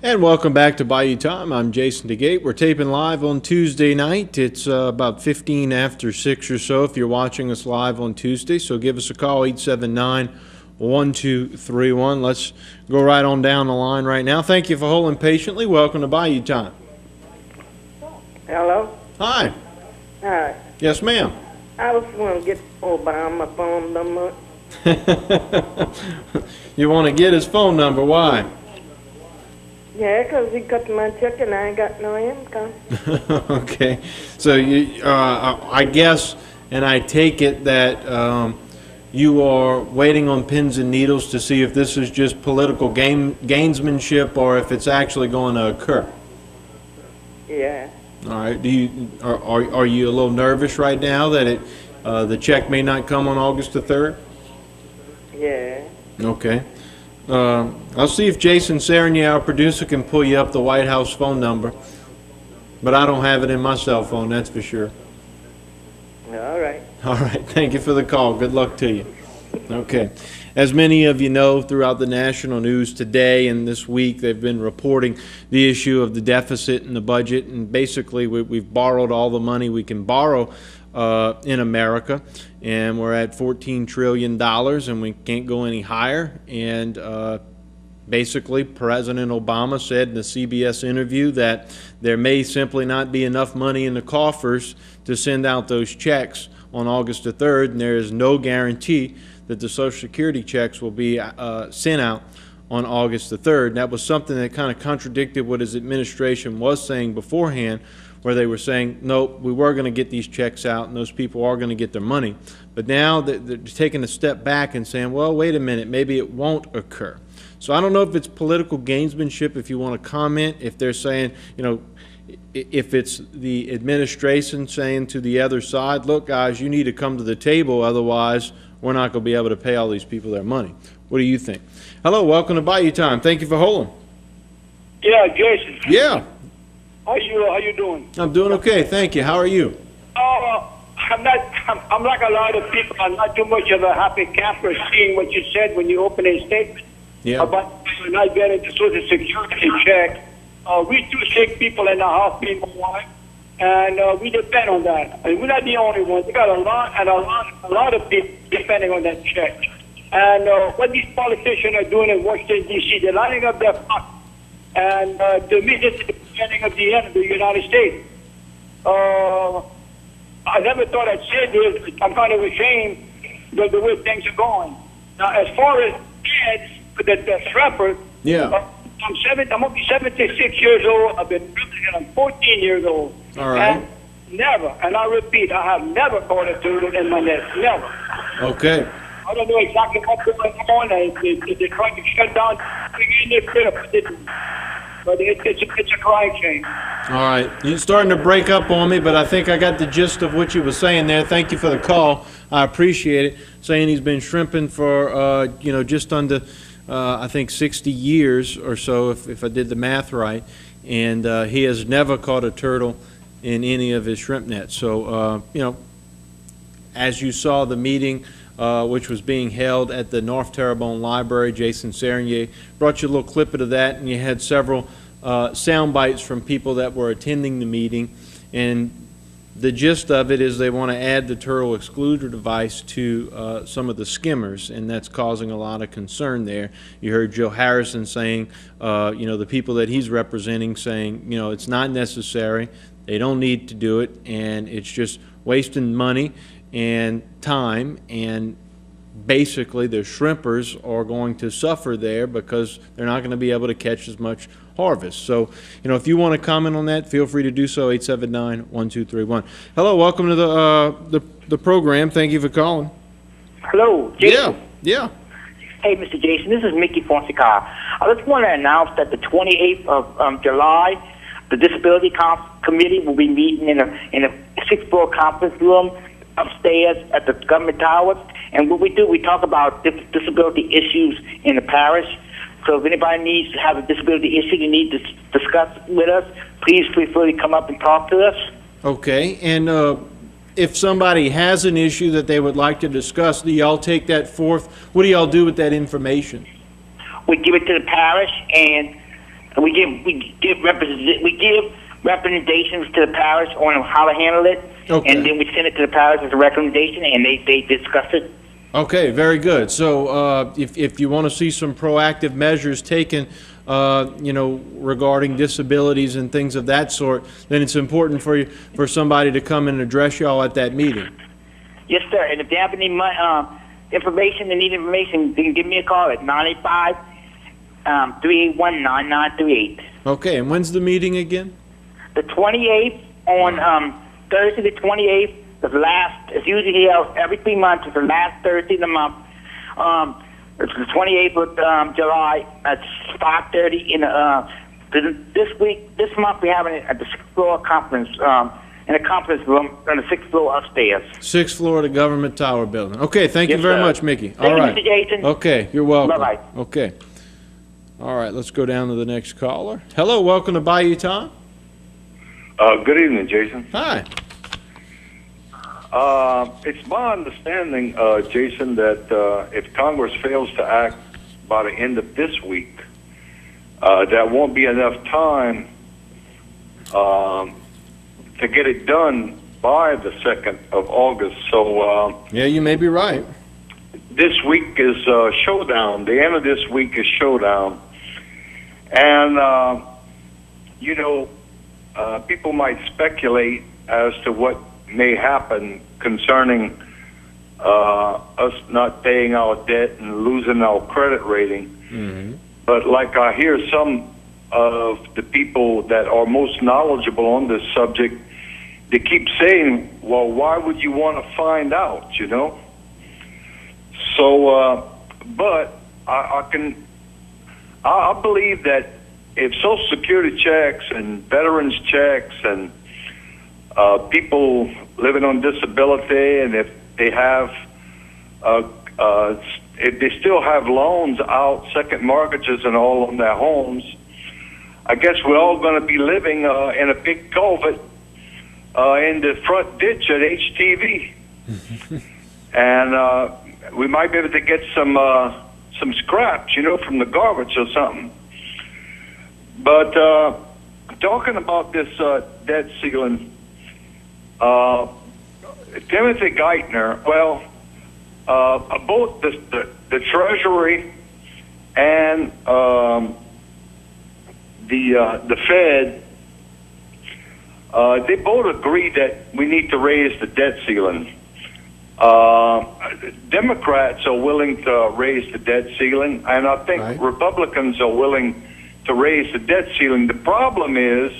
And welcome back to Bayou Time. I'm Jason Dagate. We're taping live on Tuesday night. It's about 15 after 6 or so if you're watching us live on Tuesday. So give us a call, 879-1231. Let's go right on down the line right now. Thank you for holding patiently. Welcome to Bayou Time. Hello? Hi. Hi. Yes, ma'am. I was going to get Obama phone number. You want to get his phone number? Why? Yeah, 'cause he cut my check and I ain't got no income. Okay. So I guess, and I take it that you are waiting on pins and needles to see if this is just political gamesmanship or if it's actually going to occur. Yeah. All right. Are you a little nervous right now that the check may not come on August the 3rd? Yeah. Okay. I'll see if Jason Dagate, our producer, can pull you up the White House phone number. But I don't have it in my cell phone, that's for sure. All right. All right. Thank you for the call. Good luck to you. Okay. As many of you know, throughout the national news today and this week, they've been reporting the issue of the deficit in the budget. And basically, we've borrowed all the money we can borrow in America, and we're at $14 trillion, and we can't go any higher. And basically, President Obama said in the CBS interview that there may simply not be enough money in the coffers to send out those checks on August the 3rd, and there is no guarantee that the Social Security checks will be sent out on August the 3rd. And that was something that kind of contradicted what his administration was saying beforehand, where they were saying, nope, we were going to get these checks out and those people are going to get their money. But now they're taking a step back and saying, well, wait a minute, maybe it won't occur. So I don't know if it's political gamesmanship, if you want to comment, if they're saying, you know, if it's the administration saying to the other side, look, guys, you need to come to the table, otherwise we're not going to be able to pay all these people their money. What do you think? Hello, welcome to Bayou Time. Thank you for holding. Yeah, Jason. Yeah. How you doing? I'm doing okay, thank you. How are you? I'm like a lot of people. I'm not too much of a happy camper seeing what you said when you opened a statement about not getting the Social Security check. We two sick people in the house, me and my wife, and we depend on that. And we're not the only ones. We got a lot of people depending on that check. And what these politicians are doing in Washington, D.C., they're lining up their pockets. And to me, this is the beginning of the end of the United States. I never thought I'd say this, but I'm kind of ashamed of the way things are going. Now, as far as kids, the shrimpers, I'm only 76 years old. I've been shrimping and I'm 14 years old. All right. And never, and I repeat, I have never caught a turtle in my net. Never. Okay. I don't know exactly what's going on. They're trying to shut down. But it's a crying shame. All right. You're starting to break up on me, but I think I got the gist of what you were saying there. Thank you for the call. I appreciate it. Saying he's been shrimping for, just under, I think, 60 years or so, if I did the math right. And he has never caught a turtle in any of his shrimp nets. So, as you saw the meeting, which was being held at the North Terrebonne Library, Jason Dagate brought you a little clip of that, and you had several sound bites from people that were attending the meeting. And the gist of it is they want to add the turtle excluder device to some of the skimmers, and that's causing a lot of concern there. You heard Joe Harrison saying, the people that he's representing saying, it's not necessary, they don't need to do it, and it's just wasting money and time, and basically the shrimpers are going to suffer there because they're not going to be able to catch as much harvest. So, if you want to comment on that, feel free to do so, 879-1231. Hello, welcome to the program. Thank you for calling. Hello, Jason. Yeah. Hey, Mr. Jason, this is Mickey Fonseca. I just want to announce that the 28th of July, the Disability Committee will be meeting in a sixth-floor conference room upstairs at the government towers. And what we do, we talk about disability issues in the parish. So if anybody needs to have a disability issue they need to discuss with us, please feel free to come up and talk to us. Okay. And if somebody has an issue that they would like to discuss, do y'all take that forth? What do y'all do with that information? We give it to the parish, and and we give recommendations to the parish on how to handle it, and then we send it to the parish as a recommendation, and they discuss it. Okay, very good. So if you want to see some proactive measures taken, regarding disabilities and things of that sort, then it's important for somebody to come and address y'all at that meeting. Yes, sir. And if they have any information, they need information, they can give me a call at 985-381-9938. Okay, and when's the meeting again? The 28th on Thursday the 28th. It's usually held every 3 months. It's the last Thursday of the month. It's the 28th of July at 5:30 in this month we're having it at the 6th floor conference in a conference room on the 6th floor upstairs. 6th floor of the government tower building. Okay, thank you very much, Mickey. Thank you, Mr. Jason. Okay, you're welcome. Bye-bye. Okay. All right, let's go down to the next caller. Hello, welcome to Bayou Tom. Good evening, Jason. Hi. It's my understanding, Jason, that if Congress fails to act by the end of this week, there won't be enough time to get it done by the 2nd of August. So yeah, you may be right. This week is showdown. The end of this week is showdown. And, people might speculate as to what may happen concerning us not paying our debt and losing our credit rating. Mm-hmm. But like I hear some of the people that are most knowledgeable on this subject, they keep saying, well, why would you want to find out, So, but I believe that if Social Security checks and veterans checks and people living on disability, and if they have, if they still have loans out, second mortgages and all on their homes, I guess we're all going to be living in a big culvert in the front ditch at HTV, and we might be able to get some scraps, from the garbage or something. But talking about this debt ceiling. Timothy Geithner, well, both the Treasury and the Fed, they both agree that we need to raise the debt ceiling. Democrats are willing to raise the debt ceiling, and I think Republicans are willing to raise the debt ceiling. The problem is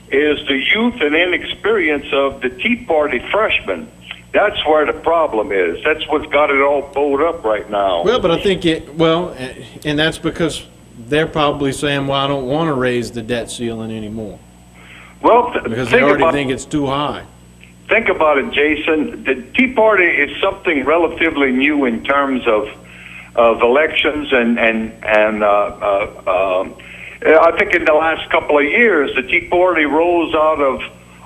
the youth and inexperience of the Tea Party freshmen. That's where the problem is. That's what's got it all bowled up right now. Well, but I think and that's because they're probably saying, well, I don't want to raise the debt ceiling anymore. Well, because they already think it's too high. Think about it, Jason. The Tea Party is something relatively new in terms of elections and I think in the last couple of years, the Tea Party rose out of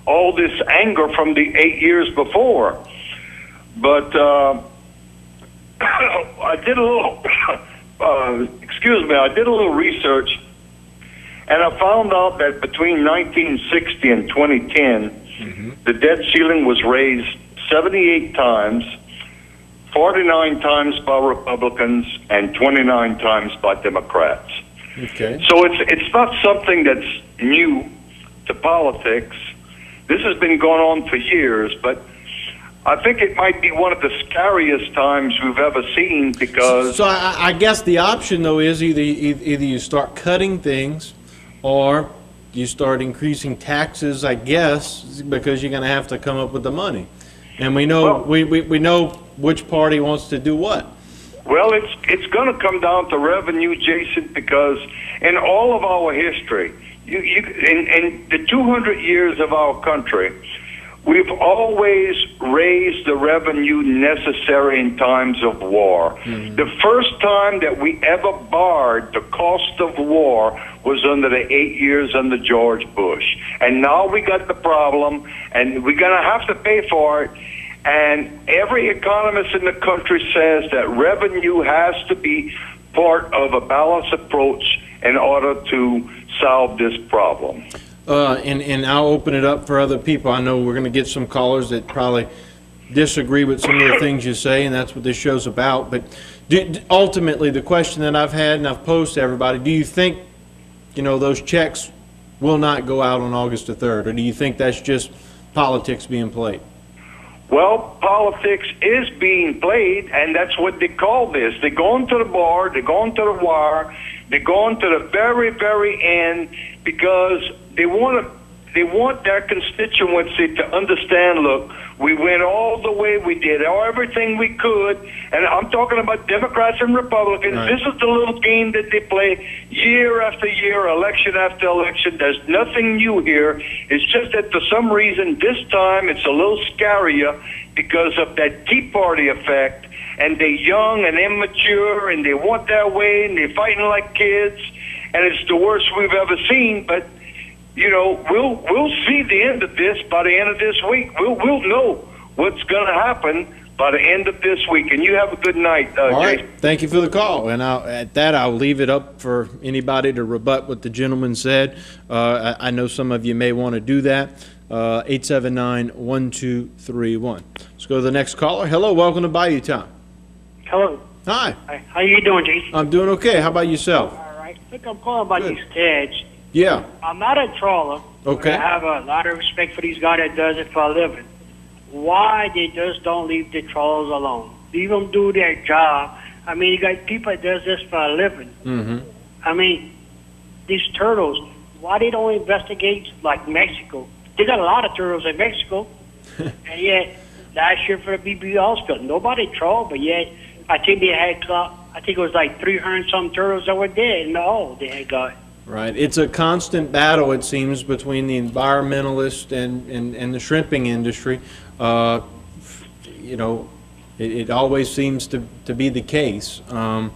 all this anger from the 8 years before. But I did a little, I did a little research, and I found out that between 1960 and 2010, the debt ceiling was raised 78 times, 49 times by Republicans, and 29 times by Democrats. Okay. So it's not something that's new to politics. This has been going on for years, but I think it might be one of the scariest times we've ever seen because... So I guess the option, though, is either you start cutting things or you start increasing taxes, I guess, because you're going to have to come up with the money. And we know, we know which party wants to do what. Well, it's going to come down to revenue, Jason, because in all of our history, in the 200 years of our country, we've always raised the revenue necessary in times of war. The first time that we ever barred the cost of war was under the 8 years under George Bush. And now we got the problem, and we're going to have to pay for it. And every economist in the country says that revenue has to be part of a balanced approach in order to solve this problem. And I'll open it up for other people. I know we're going to get some callers that probably disagree with some of the things you say, and that's what this show's about. But ultimately, the question that I've had and I've posed to everybody, do you think, those checks will not go out on August the 3rd, or do you think that's just politics being played? Well, politics is being played, and that's what they call this. They're going to the bar, they're going to the wire, they're going to the very, very end because they want their constituency to understand, look, we went all the way, we did everything we could, and I'm talking about Democrats and Republicans. Right. This is the little game that they play year after year, election after election. There's nothing new here. It's just that for some reason this time it's a little scarier because of that Tea Party effect, and they're young and immature, and they want their way, and they're fighting like kids, and it's the worst we've ever seen, but we'll see the end of this by the end of this week. We'll know what's going to happen by the end of this week. And you have a good night, All right. Jason. Thank you for the call. And at that, I'll leave it up for anybody to rebut what the gentleman said. I know some of you may want to do that. 879-1231. Let's go to the next caller. Hello, welcome to Bayou Time. Hello. Hi. Hi. How you doing, Jason? I'm doing okay. How about yourself? All right. I think I'm calling about Good. these tags. Yeah. I'm not a trawler. Okay. I have a lot of respect for these guys that does it for a living. Why they just don't leave the trawlers alone? Leave them do their job. I mean, you got people that does this for a living. Mm-hmm. I mean, these turtles, why they don't investigate like Mexico? They got a lot of turtles in Mexico. And yet, last year for the BB Oscar, nobody trawled, but yet, I think they had, I think it was like 300-some turtles that were dead in the hole they had got. Right. It's a constant battle, it seems, between the environmentalists and the shrimping industry. It always seems to be the case. And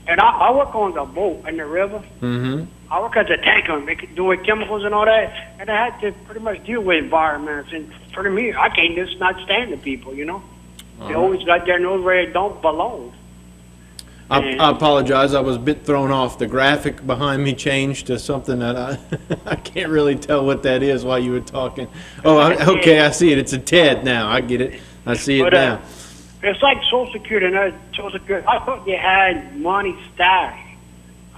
I work on the boat in the river. Mm-hmm. I work as a tanker, doing chemicals and all that, and I had to pretty much deal with environments. And for me, I can't just not stand the people, They always got their nose where it don't belong. I apologize. I was a bit thrown off. The graphic behind me changed to something that I can't really tell what that is while you were talking. Oh, okay, I see it. It's a TED now. I get it. I see it now. It's like Social Security. And Social Security. I thought they had money stashed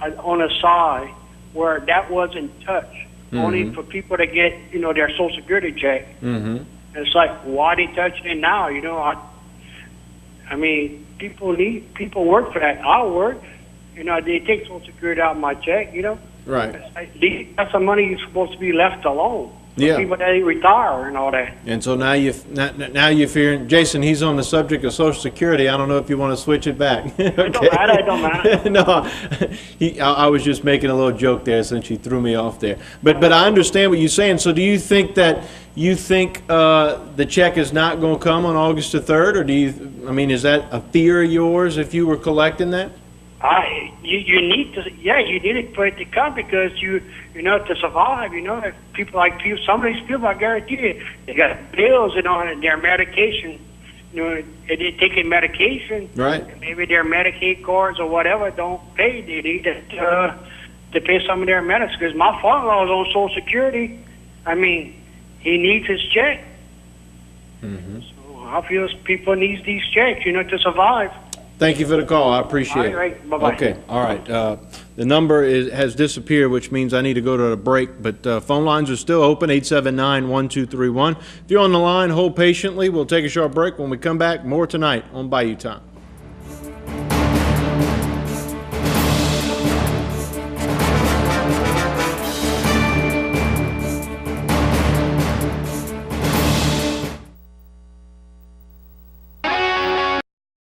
on the side where that wasn't touched, only for people to get their Social Security check. Mm-hmm. It's like, why they touching it now? I mean, people work for that. I work. They take Social Security out of my check, Right. That's the money you're supposed to be left alone. Yeah. People that retire and all that. And so now you're fearing, Jason, he's on the subject of Social Security. I don't know if you want to switch it back. Okay. It don't matter. No, I was just making a little joke there since you threw me off there. But I understand what you're saying. So do you think that the check is not going to come on August the 3rd, or is that a fear of yours if you were collecting that? You need it for it to come because to survive. If some of these people, I guarantee you, they got bills and their medication. They're taking medication. Right. And maybe their Medicaid cards or whatever don't pay. They need to pay some of their medicine. Because my father-in-law is on Social Security. I mean, he needs his check. Mm-hmm. So I feel people need these checks, to survive. Thank you for the call. I appreciate it. All right, bye-bye. Okay, all right. The number has disappeared, which means I need to go to a break, but phone lines are still open, 879-1231. If you're on the line, hold patiently. We'll take a short break. When we come back, more tonight on Bayou Time.